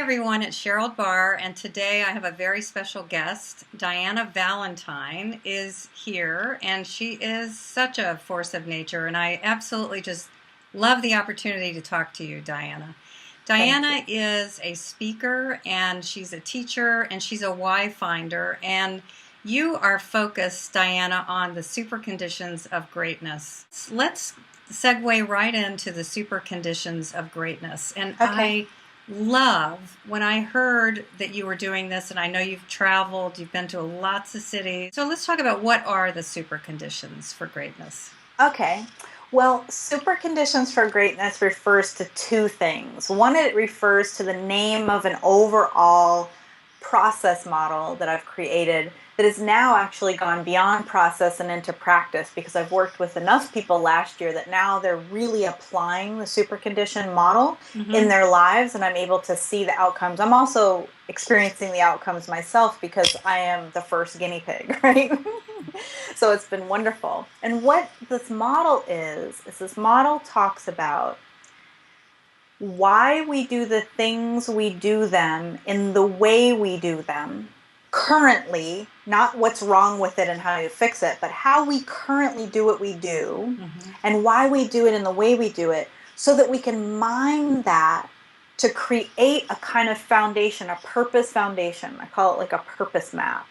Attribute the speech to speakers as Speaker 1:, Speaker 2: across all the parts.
Speaker 1: everyone, it's Sherold Barr, and today I have a very special guest. Dyana Valentine is here, and she is such a force of nature, and I absolutely just love the opportunity to talk to you, Dyana. Dyana is a speaker, and she's a teacher, and she's a why finder, and you are focused, Dyana, on the super conditions of greatness. Let's segue right into the super conditions of greatness, and I love when I heard that you were doing this, and I know you've traveled, you've been to lots of cities. So let's talk about what are the super conditions for greatness.
Speaker 2: Okay. Well, super conditions for greatness refers to two things. One, it refers to the name of an overall process model that I've created that has now actually gone beyond process and into practice, because I've worked with enough people last year that now they're really applying the super condition model in their lives, and I'm able to see the outcomes. I'm also experiencing the outcomes myself because I am the first guinea pig, right? So it's been wonderful. And what this model is this model talks about why we do the things we do them in the way we do them currently, not what's wrong with it and how you fix it, but how we currently do what we do and why we do it in the way we do it, so that we can mine that to create a kind of foundation, a purpose foundation. I call it like a purpose map.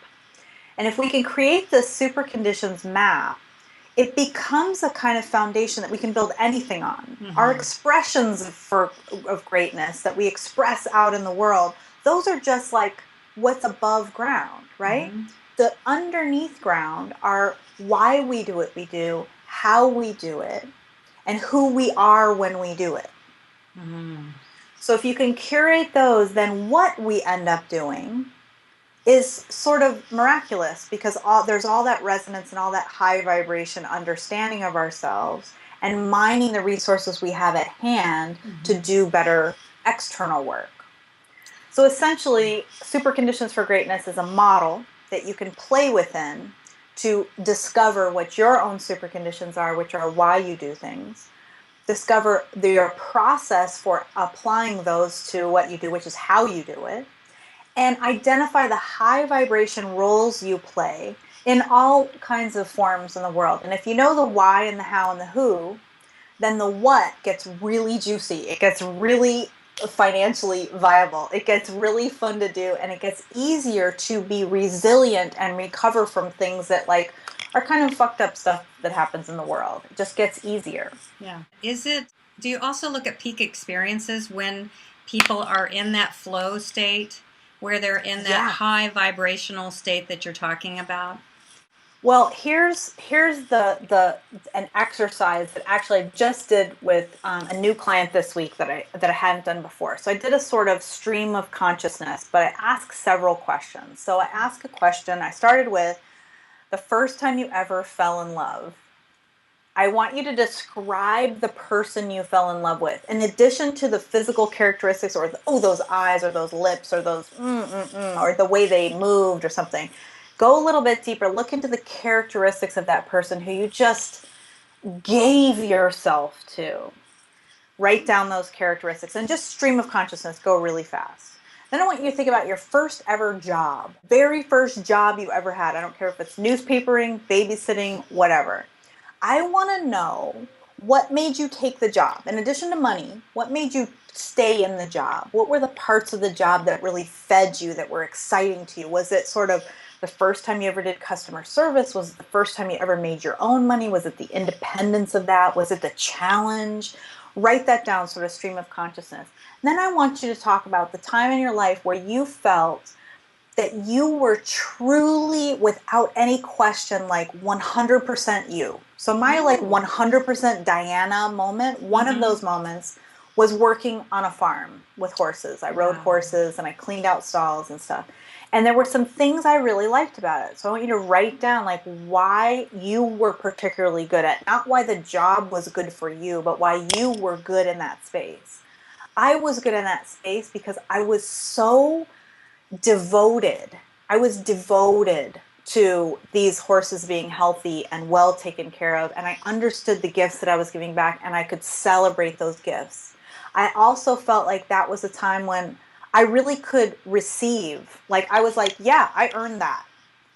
Speaker 2: And if we can create this super conditions map, it becomes a kind of foundation that we can build anything on. Our expressions of greatness that we express out in the world, those are just like what's above ground, right? The underneath ground are why we do what we do, how we do it, and who we are when we do it. So if you can curate those, then what we end up doing is sort of miraculous, because there's all that resonance and all that high vibration understanding of ourselves and mining the resources we have at hand to do better external work. So essentially, super conditions for greatness is a model that you can play within to discover what your own super conditions are, which are why you do things. Discover your process for applying those to what you do, which is how you do it. And identify the high vibration roles you play in all kinds of forms in the world. And if you know the why and the how and the who, then the what gets really juicy. It gets really financially viable. It gets really fun to do, and it gets easier to be resilient and recover from things that are kind of fucked up stuff that happens in the world. It just gets easier.
Speaker 1: Yeah. Do you also look at peak experiences when people are in that flow state, where they're in that high vibrational state that you're talking about?
Speaker 2: Well, here's an exercise that actually I just did with a new client this week that I hadn't done before. So I did a sort of stream of consciousness, but I asked several questions. So I asked a question. I started with the first time you ever fell in love. I want you to describe the person you fell in love with, in addition to the physical characteristics, or those eyes, or those lips, or those or the way they moved, or something. Go a little bit deeper. Look into the characteristics of that person who you just gave yourself to. Write down those characteristics and just stream of consciousness. Go really fast. Then I want you to think about your first ever job. Very first job you ever had. I don't care if it's newspapering, babysitting, whatever. I want to know what made you take the job. In addition to money, what made you stay in the job? What were the parts of the job that really fed you, that were exciting to you? Was it sort of the first time you ever did customer service? Was it the first time you ever made your own money? Was it the independence of that? Was it the challenge? Write that down, sort of stream of consciousness. And then I want you to talk about the time in your life where you felt that you were truly, without any question, 100% you. So my 100% Dyana moment, one of those moments was working on a farm with horses. I rode horses and I cleaned out stalls and stuff. And there were some things I really liked about it. So I want you to write down why you were particularly good at, not why the job was good for you, but why you were good in that space. I was good in that space because I was so devoted. I was devoted to these horses being healthy and well taken care of, and I understood the gifts that I was giving back, and I could celebrate those gifts. I also felt like that was a time when I really could receive. Like, I was like, yeah, I earned that.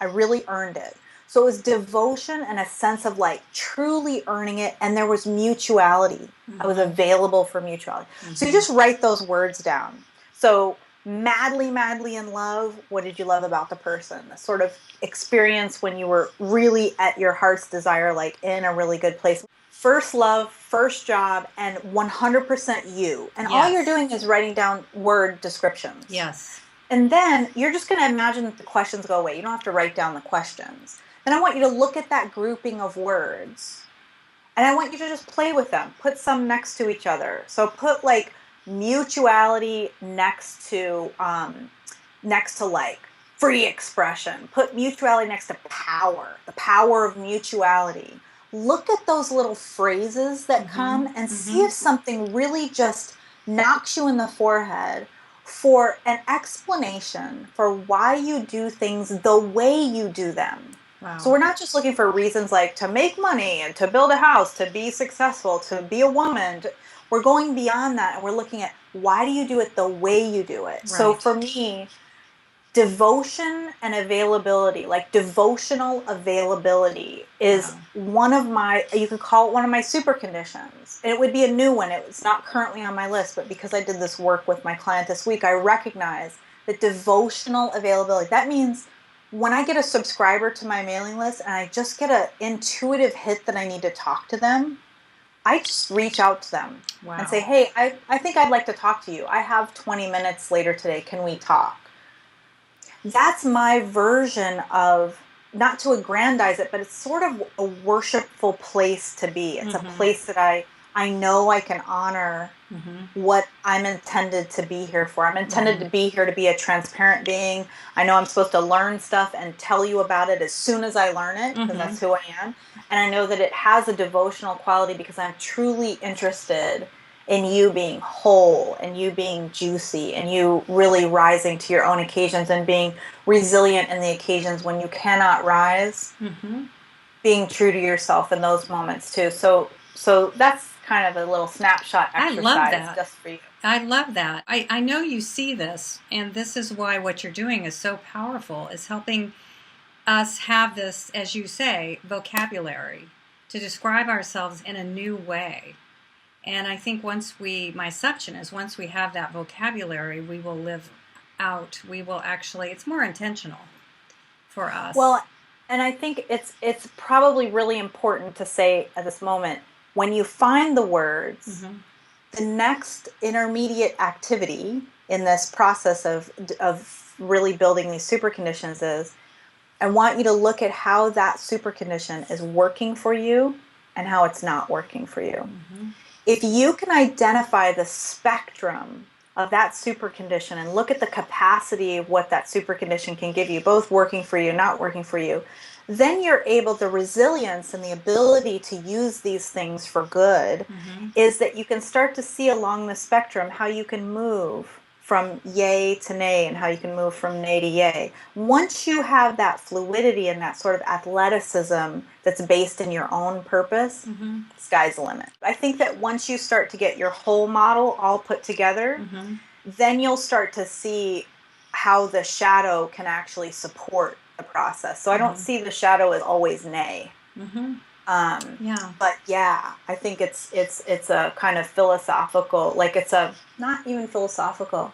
Speaker 2: I really earned it. So it was devotion and a sense of like truly earning it. And there was mutuality. I was available for mutuality. So you just write those words down. So madly, madly in love. What did you love about the person? The sort of experience when you were really at your heart's desire, like in a really good place. First love, first job, and 100% you. And all you're doing is writing down word descriptions.
Speaker 1: Yes.
Speaker 2: And then you're just going to imagine that the questions go away. You don't have to write down the questions. Then I want you to look at that grouping of words. And I want you to just play with them. Put some next to each other. So put like mutuality next to like free expression. Put mutuality next to power. The power of mutuality. Look at those little phrases that come and see if something really just knocks you in the forehead for an explanation for why you do things the way you do them. Wow. So we're not just looking for reasons like to make money and to build a house, to be successful, to be a woman. We're going beyond that, and we're looking at why do you do it the way you do it. Right. So for me, devotion and availability, like devotional availability, is one of my, you could call it one of my super conditions. And it would be a new one. It's not currently on my list, but because I did this work with my client this week, I recognize that devotional availability, that means when I get a subscriber to my mailing list and I just get an intuitive hit that I need to talk to them, I just reach out to them and say, hey, I think I'd like to talk to you. I have 20 minutes later today. Can we talk? That's my version of, not to aggrandize it, but it's sort of a worshipful place to be. It's a place that I know I can honor what I'm intended to be here for. I'm intended to be here to be a transparent being. I know I'm supposed to learn stuff and tell you about it as soon as I learn it, because that's who I am. And I know that it has a devotional quality because I'm truly interested in you being whole and you being juicy and you really rising to your own occasions and being resilient in the occasions when you cannot rise, being true to yourself in those moments too. So that's kind of a little snapshot exercise. I love that. Just for you.
Speaker 1: I love that. I know you see this, and this is why what you're doing is so powerful, is helping us have this, as you say, vocabulary to describe ourselves in a new way. And I think my assumption is once we have that vocabulary, we will live out. We will actually, it's more intentional for us.
Speaker 2: Well, and I think it's probably really important to say at this moment, when you find the words, the next intermediate activity in this process of really building these super conditions is, I want you to look at how that super condition is working for you and how it's not working for you. If you can identify the spectrum of that super condition and look at the capacity of what that super condition can give you, both working for you, not working for you, then you're able, the resilience and the ability to use these things for good is that you can start to see along the spectrum how you can move from yay to nay and how you can move from nay to yay. Once you have that fluidity and that sort of athleticism that's based in your own purpose, sky's the limit. I think that once you start to get your whole model all put together, then you'll start to see how the shadow can actually support the process. So I don't see the shadow as always nay. But yeah, I think it's a kind of philosophical, like it's a, not even philosophical.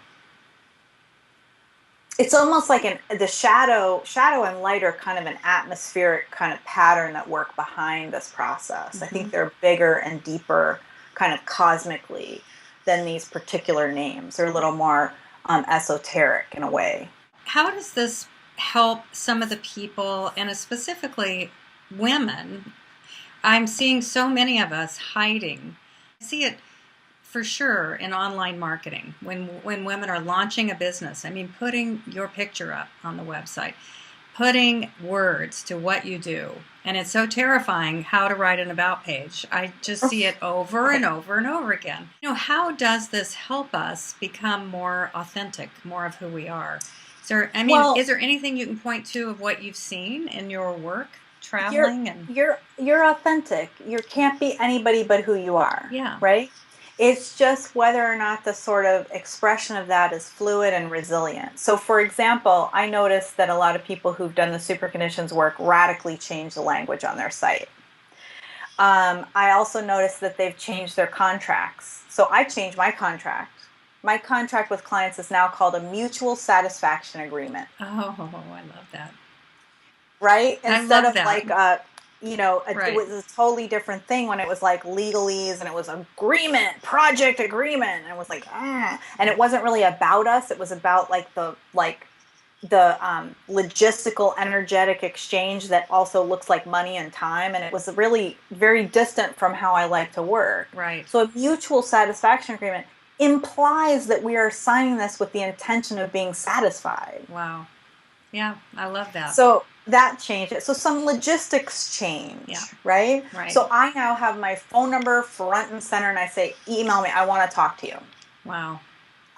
Speaker 2: It's almost like the shadow and light are kind of an atmospheric kind of pattern that work behind this process. I think they're bigger and deeper kind of cosmically than these particular names. They're a little more esoteric in a way.
Speaker 1: How does this help some of the people, and specifically women? I'm seeing so many of us hiding. I see it for sure in online marketing when women are launching a business. I mean, putting your picture up on the website, putting words to what you do. And it's so terrifying how to write an about page. I just see it over and over and over again. How does this help us become more authentic, more of who we are? Is there anything you can point to of what you've seen in your work? Traveling
Speaker 2: you're authentic. You can't be anybody but who you are.
Speaker 1: Yeah.
Speaker 2: Right? It's just whether or not the sort of expression of that is fluid and resilient. So, for example, I noticed that a lot of people who've done the superconditions work radically change the language on their site. I also noticed that they've changed their contracts. So I changed my contract. My contract with clients is now called a mutual satisfaction agreement.
Speaker 1: Oh, I love that.
Speaker 2: Right?
Speaker 1: I
Speaker 2: Instead
Speaker 1: love
Speaker 2: of
Speaker 1: that.
Speaker 2: like, it
Speaker 1: Right.
Speaker 2: was a totally different thing when it was like legalese and it was agreement, project agreement. And it was like, and it wasn't really about us. It was about like the logistical energetic exchange that also looks like money and time, and it was really very distant from how I like to work.
Speaker 1: Right.
Speaker 2: So a mutual satisfaction agreement implies that we are signing this with the intention of being satisfied.
Speaker 1: Wow. Yeah, I love that.
Speaker 2: So that changed it. So some logistics change,
Speaker 1: Yeah.
Speaker 2: right?
Speaker 1: Right.
Speaker 2: So I now have my phone number front and center, and I say, email me, I want to talk to you.
Speaker 1: Wow.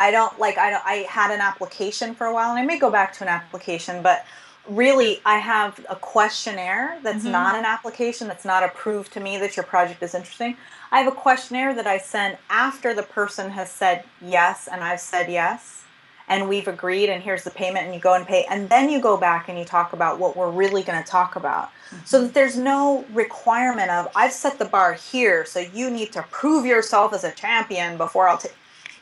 Speaker 2: I had an application for a while, and I may go back to an application, but really I have a questionnaire that's not an application, that's not a proof to me that your project is interesting. I have a questionnaire that I send after the person has said yes, and I've said yes, and we've agreed, and here's the payment, and you go and pay, and then you go back and you talk about what we're really going to talk about. So that there's no requirement of, I've set the bar here, so you need to prove yourself as a champion before I'll take.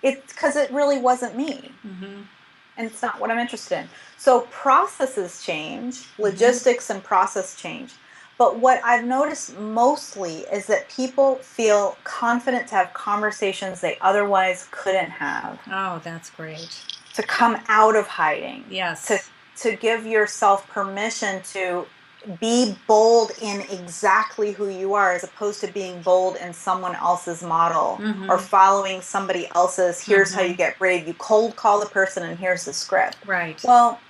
Speaker 2: It's because it really wasn't me. And it's not what I'm interested in. So processes change, logistics and process change. But what I've noticed mostly is that people feel confident to have conversations they otherwise couldn't have.
Speaker 1: Oh, that's great.
Speaker 2: To come out of hiding.
Speaker 1: Yes.
Speaker 2: To give yourself permission to be bold in exactly who you are, as opposed to being bold in someone else's model or following somebody else's, here's how you get brave. You cold call the person and here's the script.
Speaker 1: Right.
Speaker 2: Well,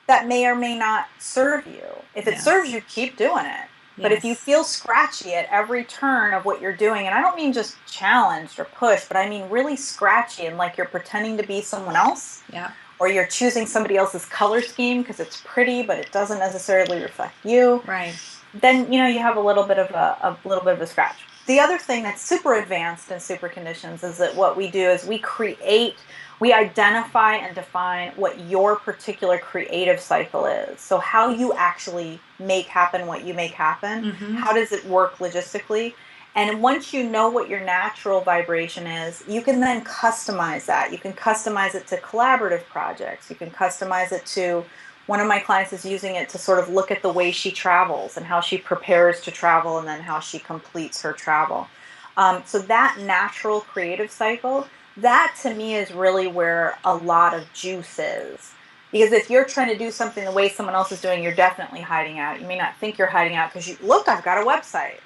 Speaker 2: that may or may not serve you. If it serves you, keep doing it. But if you feel scratchy at every turn of what you're doing, and I don't mean just challenged or pushed, but I mean really scratchy and like you're pretending to be someone else.
Speaker 1: Yeah.
Speaker 2: Or you're choosing somebody else's color scheme because it's pretty, but it doesn't necessarily reflect you.
Speaker 1: Right.
Speaker 2: Then you have a little bit of a scratch. The other thing that's super advanced in super conditions is that what we do is we identify and define what your particular creative cycle is. So how you actually make happen what you make happen. How does it work logistically? And once you know what your natural vibration is, you can then customize that. You can customize it to collaborative projects. You can customize it to, one of my clients is using it to sort of look at the way she travels and how she prepares to travel and then how she completes her travel. So that natural creative cycle, that to me is really where a lot of juice is. Because if you're trying to do something the way someone else is doing, you're definitely hiding out. You may not think you're hiding out because look, I've got a website.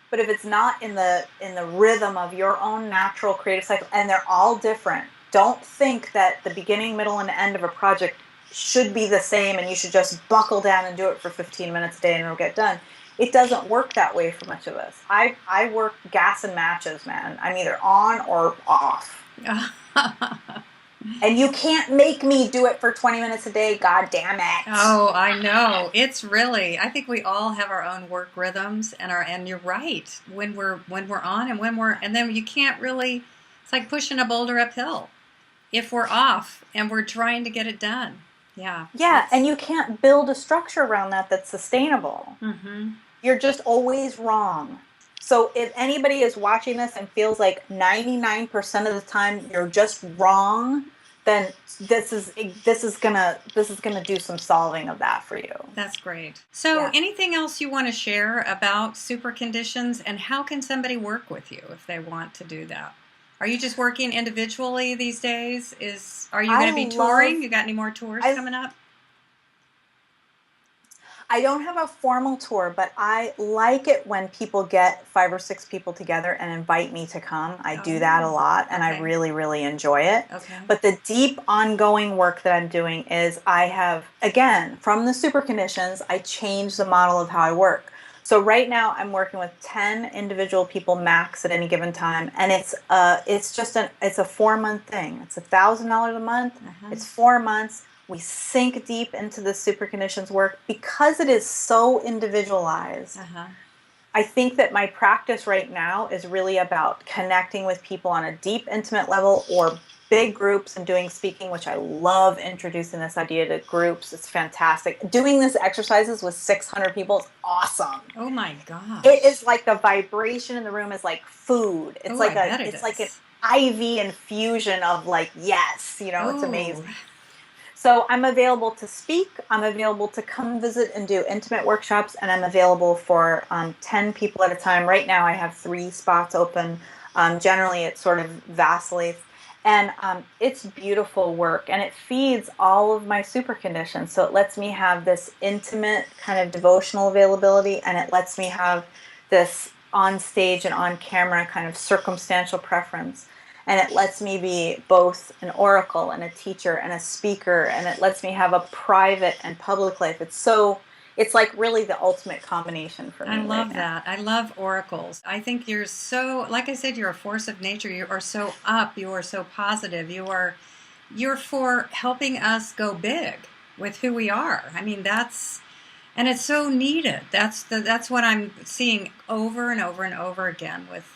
Speaker 2: But if it's not in the rhythm of your own natural creative cycle, and they're all different, don't think that the beginning, middle, and end of a project should be the same and you should just buckle down and do it for 15 minutes a day and it'll get done. It doesn't work that way for much of us. I work gas and matches, man. I'm either on or off. And you can't make me do it for 20 minutes a day, god damn it.
Speaker 1: Oh, I know. It's really, I think we all have our own work rhythms and you're right. When we're on and then you can't really, it's like pushing a boulder uphill if we're off and we're trying to get it done. Yeah.
Speaker 2: Yeah, and you can't build a structure around that that's sustainable. You're just always wrong. So if anybody is watching this and feels like 99% of the time you're just wrong, then this is gonna do some solving of that for you.
Speaker 1: That's great. So anything else you want to share about super conditions, and how can somebody work with you if they want to do that? Are you just working individually these days? Are you going to be touring? You got any more tours coming up?
Speaker 2: I don't have a formal tour, but I like it when people get 5 or 6 people together and invite me to come. I do that a lot, and I really, really enjoy it. But the deep, ongoing work that I'm doing is I have, again, from the super conditions, I changed the model of how I work. So right now I'm working with 10 individual people max at any given time, and it's a 4-month thing. It's $1,000 a month. It's 4 months. We sink deep into the super conditions work because it is so individualized. I think that my practice right now is really about connecting with people on a deep, intimate level or big groups and doing speaking, which I love introducing this idea to groups. It's fantastic. Doing these exercises with 600 people is awesome.
Speaker 1: Oh my
Speaker 2: It
Speaker 1: gosh.
Speaker 2: is like the vibration in the room is like food.
Speaker 1: Oh, I bet it
Speaker 2: it's like an
Speaker 1: is.
Speaker 2: IV infusion of like, yes, it's
Speaker 1: Oh,
Speaker 2: amazing. So I'm available to speak. I'm available to come visit and do intimate workshops, and I'm available for 10 people at a time. Right now, I have 3 spots open. Generally, it sort of vacillates. And it's beautiful work, and it feeds all of my super conditions. So it lets me have this intimate kind of devotional availability, and it lets me have this on stage and on camera kind of circumstantial preference, and it lets me be both an oracle and a teacher and a speaker, and it lets me have a private and public life. It's like really the ultimate combination for
Speaker 1: I
Speaker 2: me right
Speaker 1: love
Speaker 2: now.
Speaker 1: that. I love oracles. I think you're so, like I said, you're a force of nature. You are so up. You are so positive. You're for helping us go big with who we are. I mean, and it's so needed. That's what I'm seeing over and over and over again with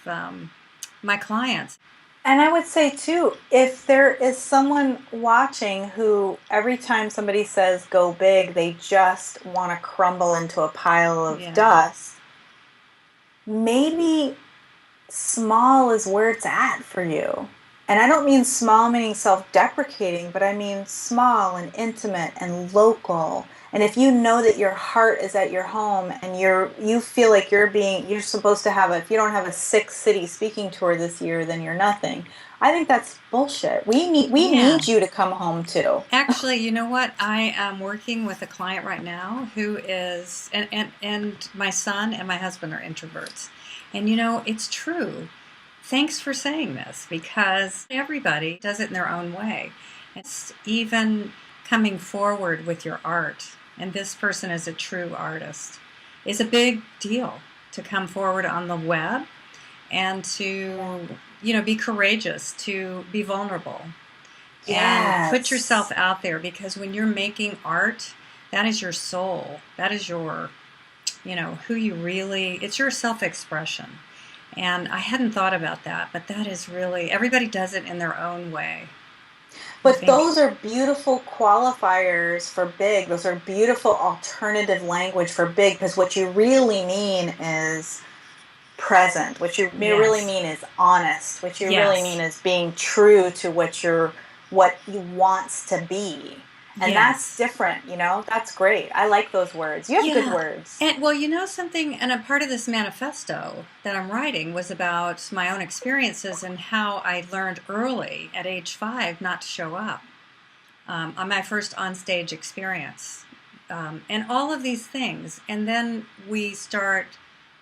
Speaker 1: my clients.
Speaker 2: And I would say too, if there is someone watching who every time somebody says go big, they just want to crumble into a pile of
Speaker 1: Yeah.
Speaker 2: dust, maybe small is where it's at for you. And I don't mean small meaning self deprecating, but I mean small and intimate and local. And if you know that your heart is at your home and you feel like you're supposed to have if you don't have a 6 city speaking tour this year, then you're nothing. I think that's bullshit. We need
Speaker 1: Yeah.
Speaker 2: you to come home too.
Speaker 1: Actually, you know what? I am working with a client right now who is, and my son and my husband are introverts. And it's true. Thanks for saying this because everybody does it in their own way. It's even coming forward with your art, and this person is a true artist, is a big deal to come forward on the web and
Speaker 2: Yeah.
Speaker 1: to, be courageous, to be vulnerable and put yourself
Speaker 2: Yes.
Speaker 1: out there because when you're making art, that is your soul. That is who you really, it's your self expression. And I hadn't thought about that, but that is really, everybody does it in their own way. I
Speaker 2: But
Speaker 1: think,
Speaker 2: those are beautiful qualifiers for big. Those are beautiful alternative language for big because what you really mean is present. What you really
Speaker 1: yes,
Speaker 2: mean is honest. What you really mean
Speaker 1: yes,
Speaker 2: is being true to what you wants to be. And that's
Speaker 1: yes.
Speaker 2: different, That's great. I like those words. You have good
Speaker 1: Yeah.
Speaker 2: words.
Speaker 1: And well, something, and a part of this manifesto that I'm writing was about my own experiences and how I learned early at age 5 not to show up on my first onstage experience. And all of these things. And then we start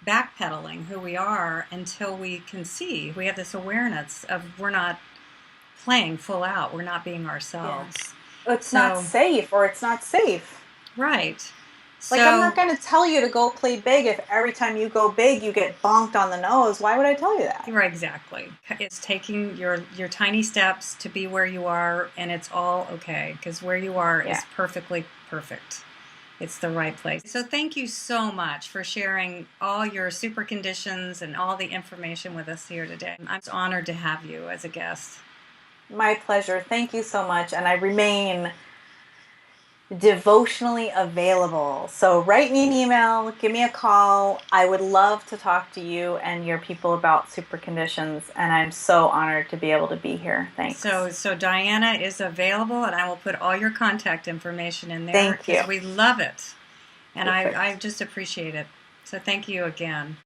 Speaker 1: backpedaling who we are until we can see. We have this awareness of we're not playing full out, we're not being
Speaker 2: Yeah.
Speaker 1: ourselves.
Speaker 2: It's not
Speaker 1: So,
Speaker 2: safe or it's not safe.
Speaker 1: right.
Speaker 2: Like, I'm not
Speaker 1: So,
Speaker 2: going to tell you to go play big if every time you go big you get bonked on the nose. Why would I tell you that?
Speaker 1: right, exactly. It's taking your tiny steps to be where you are, and it's all okay because where you are
Speaker 2: Yeah.
Speaker 1: is perfectly perfect. It's the right place. So thank you so much for sharing all your super conditions and all the information with us here today. I'm just honored to have you as a guest.
Speaker 2: My pleasure. Thank you so much. And I remain devotionally available. So write me an email, give me a call. I would love to talk to you and your people about super conditions. And I'm so honored to be able to be here. Thanks.
Speaker 1: So Diana is available, and I will put all your contact information in there
Speaker 2: Thank you.
Speaker 1: because we love it, and I
Speaker 2: Perfect.
Speaker 1: just appreciate it. So thank you again.